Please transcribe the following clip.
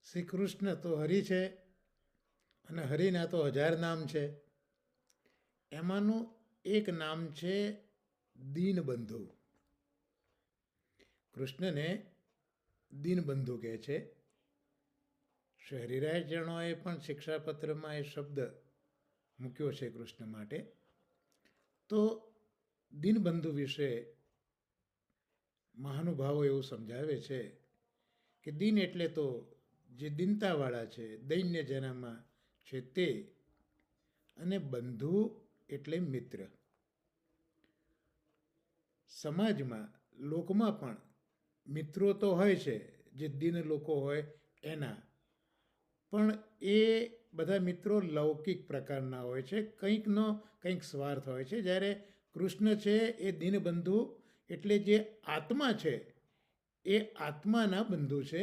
શ્રી કૃષ્ણ તો હરિ છે અને હરિના તો 1000 નામ છે. એમાંનું એક નામ છે દીનબંધુ. કૃષ્ણને દીનબંધુ કહે છે. શ્રી હરિરાય ચરણોએ પણ શિક્ષાપત્રમાં એ શબ્દ મૂક્યો છે કૃષ્ણ માટે. તો દીનબંધુ વિશે મહાનુભાવો એવું સમજાવે છે કે દીન એટલે તો જે દીનતાવાળા છે, દૈન્ય જેનામાં છે તે, અને બંધુ એટલે મિત્ર. સમાજમાં, લોકમાં પણ મિત્રો તો હોય છે, જે દીન લોકો હોય એના, પણ એ બધા મિત્રો લૌકિક પ્રકારના હોય છે, કંઈકનો કંઈક સ્વાર્થ હોય છે. જ્યારે કૃષ્ણ છે એ દીનબંધુ એટલે જે આત્મા છે એ આત્માના બંધુ છે.